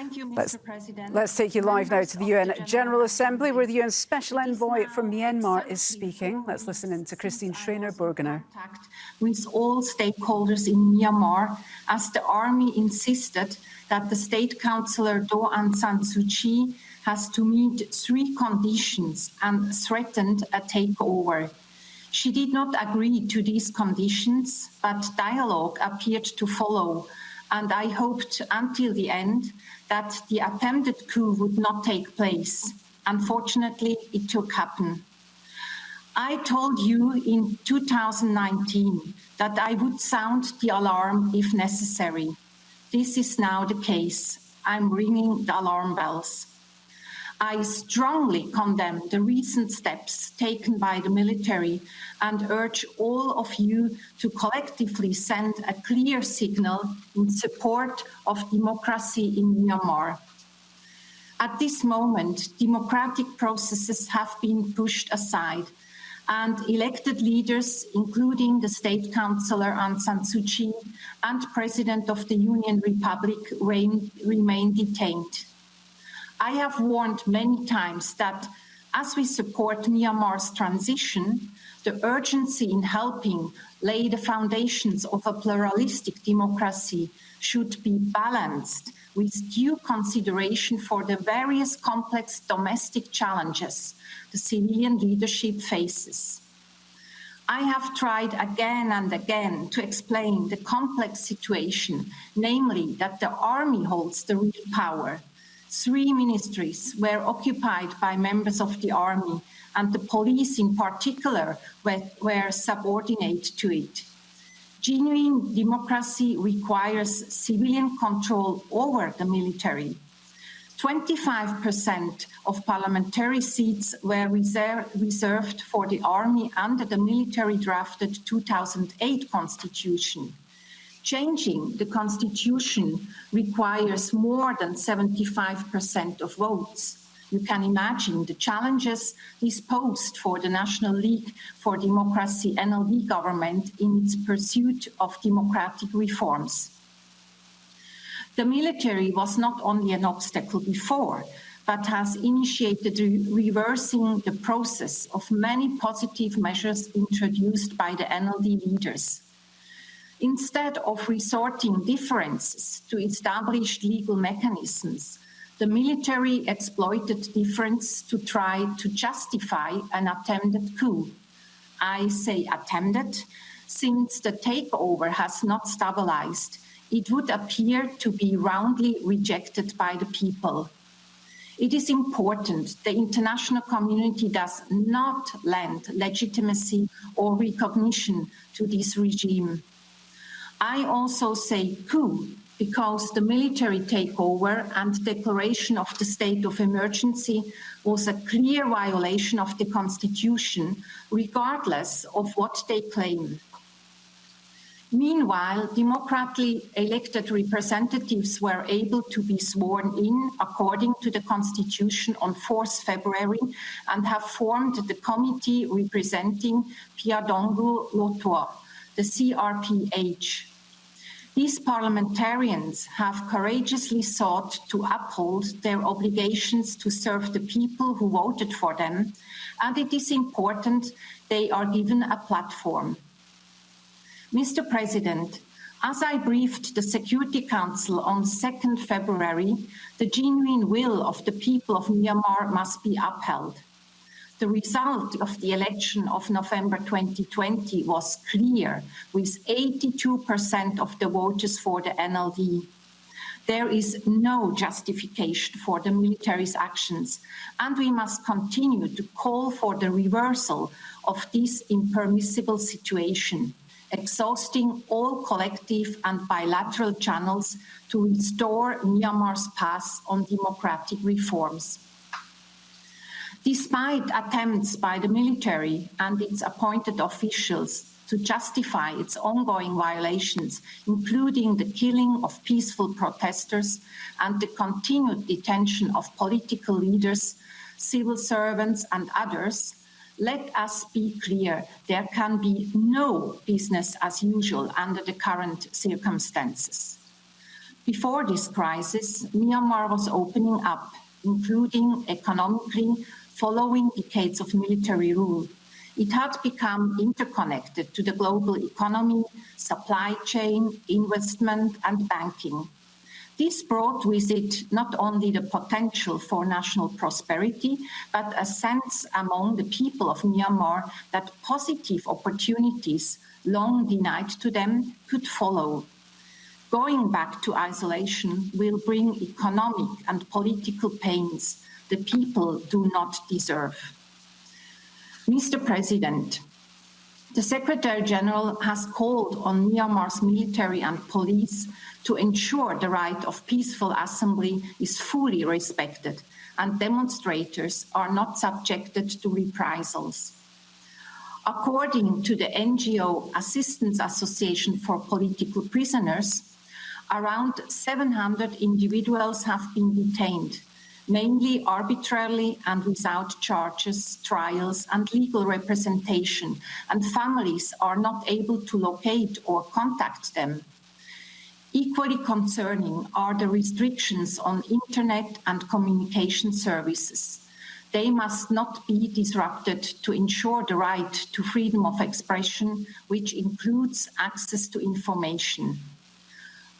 Thank you, Mr. President. Let's take you live now to the UN General Assembly, where the UN Special Envoy for Myanmar is speaking. Let's listen in to Christine Schraner-Burgener. With all stakeholders in Myanmar, as the army insisted that the State Councillor Do Aung San Suu Kyi has to meet 3 conditions and threatened a takeover. She did not agree to these conditions, but dialogue appeared to follow, and I hoped until the end that the attempted coup would not take place. Unfortunately, it took happen. I told you in 2019 that I would sound the alarm if necessary. This is now the case. I'm ringing the alarm bells. I strongly condemn the recent steps taken by the military and urge all of you to collectively send a clear signal in support of democracy in Myanmar. At this moment, democratic processes have been pushed aside, and elected leaders, including the State Councillor Aung San Suu Kyi and President of the Union Republic, remain detained. I have warned many times that as we support Myanmar's transition, the urgency in helping lay the foundations of a pluralistic democracy should be balanced with due consideration for the various complex domestic challenges the civilian leadership faces. I have tried again and again to explain the complex situation, namely that the army holds the real power. 3 ministries were occupied by members of the army, and the police in particular were subordinate to it. Genuine democracy requires civilian control over the military. 25% of parliamentary seats were reserved for the army under the military-drafted 2008 constitution. Changing the constitution requires more than 75% of votes. You can imagine the challenges this posed for the National League for Democracy NLD government in its pursuit of democratic reforms. The military was not only an obstacle before, but has initiated reversing the process of many positive measures introduced by the NLD leaders. Instead of resorting differences to established legal mechanisms, the military exploited difference to try to justify an attempted coup. I say attempted, since the takeover has not stabilized. It would appear to be roundly rejected by the people. It is important the international community does not lend legitimacy or recognition to this regime. I also say coup because the military takeover and declaration of the state of emergency was a clear violation of the Constitution, regardless of what they claim. Meanwhile, democratically elected representatives were able to be sworn in according to the Constitution on 4th February and have formed the committee representing Pyadongu Lotwa, the CRPH. These parliamentarians have courageously sought to uphold their obligations to serve the people who voted for them, and it is important they are given a platform. Mr. President, as I briefed the Security Council on 2nd February, the genuine will of the people of Myanmar must be upheld. The result of the election of November 2020 was clear, with 82% of the voters for the NLD. There is no justification for the military's actions, and we must continue to call for the reversal of this impermissible situation, exhausting all collective and bilateral channels to restore Myanmar's path on democratic reforms. Despite attempts by the military and its appointed officials to justify its ongoing violations, including the killing of peaceful protesters and the continued detention of political leaders, civil servants and others, let us be clear, there can be no business as usual under the current circumstances. Before this crisis, Myanmar was opening up, including economically, following decades of military rule. It had become interconnected to the global economy, supply chain, investment, and banking. This brought with it not only the potential for national prosperity, but a sense among the people of Myanmar that positive opportunities long denied to them could follow. Going back to isolation will bring economic and political pains the people do not deserve. Mr. President, the Secretary General has called on Myanmar's military and police to ensure the right of peaceful assembly is fully respected and demonstrators are not subjected to reprisals. According to the NGO Assistance Association for Political Prisoners, around 700 individuals have been detained, mainly arbitrarily and without charges, trials, and legal representation, and families are not able to locate or contact them. Equally concerning are the restrictions on internet and communication services. They must not be disrupted to ensure the right to freedom of expression, which includes access to information.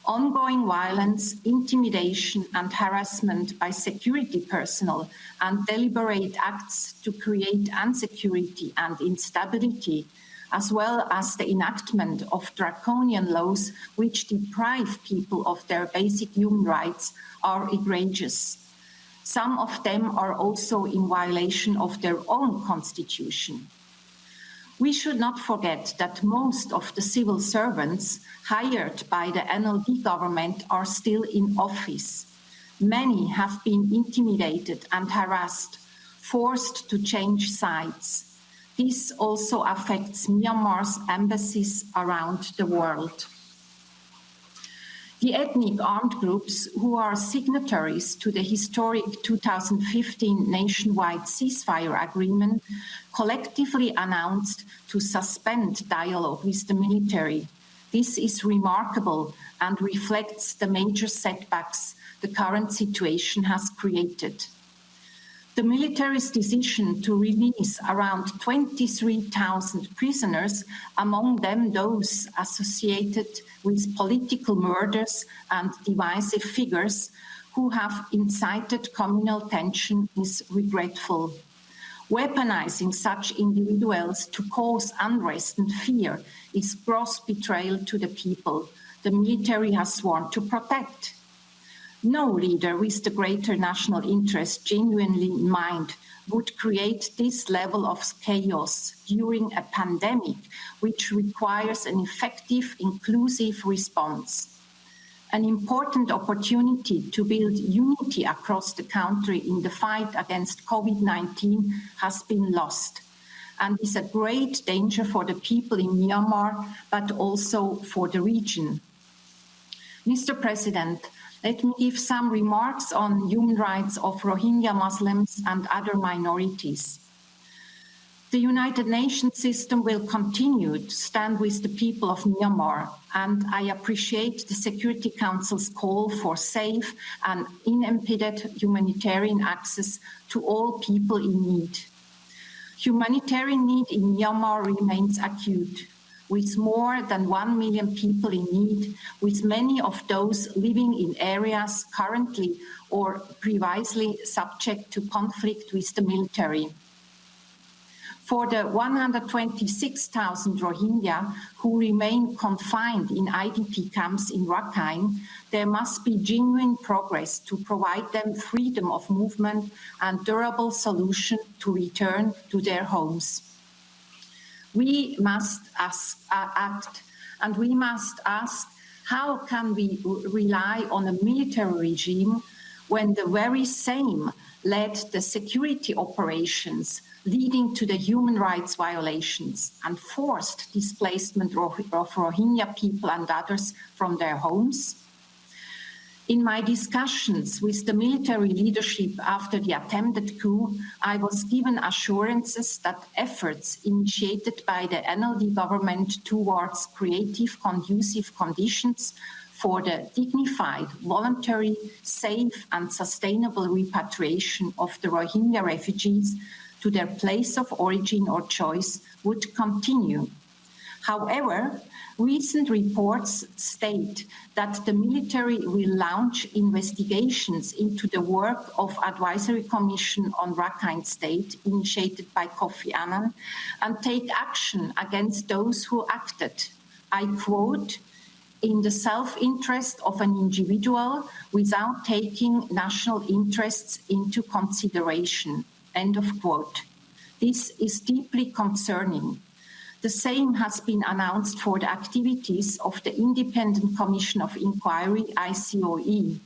Ongoing violence, intimidation and harassment by security personnel and deliberate acts to create insecurity and instability, as well as the enactment of draconian laws which deprive people of their basic human rights, are egregious. Some of them are also in violation of their own constitution. We should not forget that most of the civil servants hired by the NLD government are still in office. Many have been intimidated and harassed, forced to change sides. This also affects Myanmar's embassies around the world. The ethnic armed groups who are signatories to the historic 2015 nationwide ceasefire agreement collectively announced to suspend dialogue with the military. This is remarkable and reflects the major setbacks the current situation has created. The military's decision to release around 23,000 prisoners, among them those associated with political murders and divisive figures who have incited communal tension, is regretful. Weaponizing such individuals to cause unrest and fear is gross betrayal to the people the military has sworn to protect. No leader with the greater national interest genuinely in mind would create this level of chaos during a pandemic, which requires an effective, inclusive response. An important opportunity to build unity across the country in the fight against COVID-19 has been lost and is a great danger for the people in Myanmar, but also for the region. Mr. President, let me give some remarks on human rights of Rohingya Muslims and other minorities. The United Nations system will continue to stand with the people of Myanmar, and I appreciate the Security Council's call for safe and unimpeded humanitarian access to all people in need. Humanitarian need in Myanmar remains acute, with more than 1 million people in need, with many of those living in areas currently or previously subject to conflict with the military. For the 126,000 Rohingya who remain confined in IDP camps in Rakhine, there must be genuine progress to provide them freedom of movement and durable solution to return to their homes. We must act, and we must ask, how can we rely on a military regime when the very same led the security operations leading to the human rights violations and forced displacement of Rohingya people and others from their homes? In my discussions with the military leadership after the attempted coup, I was given assurances that efforts initiated by the NLD government towards creative, conducive conditions for the dignified, voluntary, safe and sustainable repatriation of the Rohingya refugees to their place of origin or choice would continue. However, recent reports state that the military will launch investigations into the work of Advisory Commission on Rakhine State, initiated by Kofi Annan, and take action against those who acted, I quote, in the self-interest of an individual without taking national interests into consideration, end of quote. This is deeply concerning. The same has been announced for the activities of the Independent Commission of Inquiry, ICOE.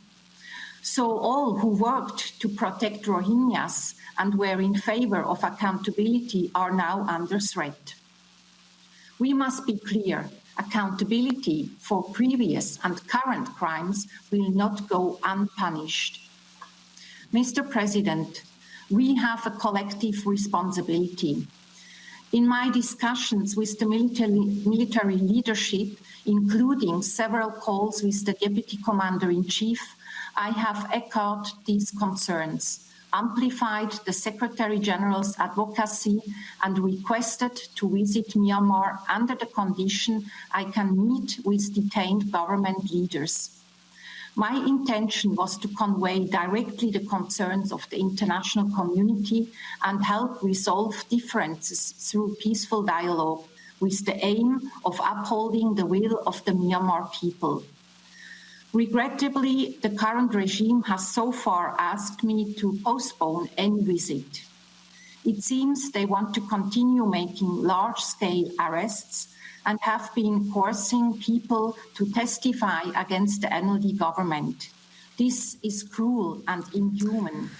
So all who worked to protect Rohingyas and were in favor of accountability are now under threat. We must be clear, accountability for previous and current crimes will not go unpunished. Mr. President, we have a collective responsibility. In my discussions with the military leadership, including several calls with the Deputy Commander-in-Chief, I have echoed these concerns, amplified the Secretary General's advocacy, and requested to visit Myanmar under the condition I can meet with detained government leaders. My intention was to convey directly the concerns of the international community and help resolve differences through peaceful dialogue with the aim of upholding the will of the Myanmar people. Regrettably, the current regime has so far asked me to postpone any visit. It seems they want to continue making large-scale arrests and have been coercing people to testify against the NLD government. This is cruel and inhuman.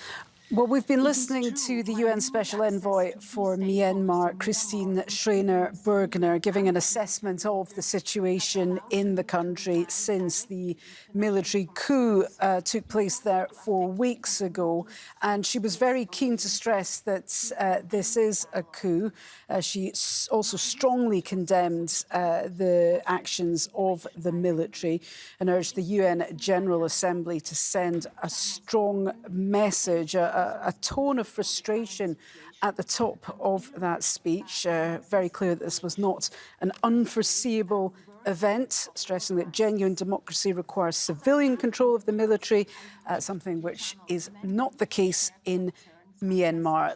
Well, we've been listening to the UN Special Envoy for Myanmar, Schraner-Burgener, giving an assessment of the situation in the country since the military coup took place there 4 weeks ago. And she was very keen to stress that this is a coup. She also strongly condemned the actions of the military and urged the UN General Assembly to send a strong message, a tone of frustration at the top of that speech. Very clear that this was not an unforeseeable event, stressing that genuine democracy requires civilian control of the military, something which is not the case in Myanmar.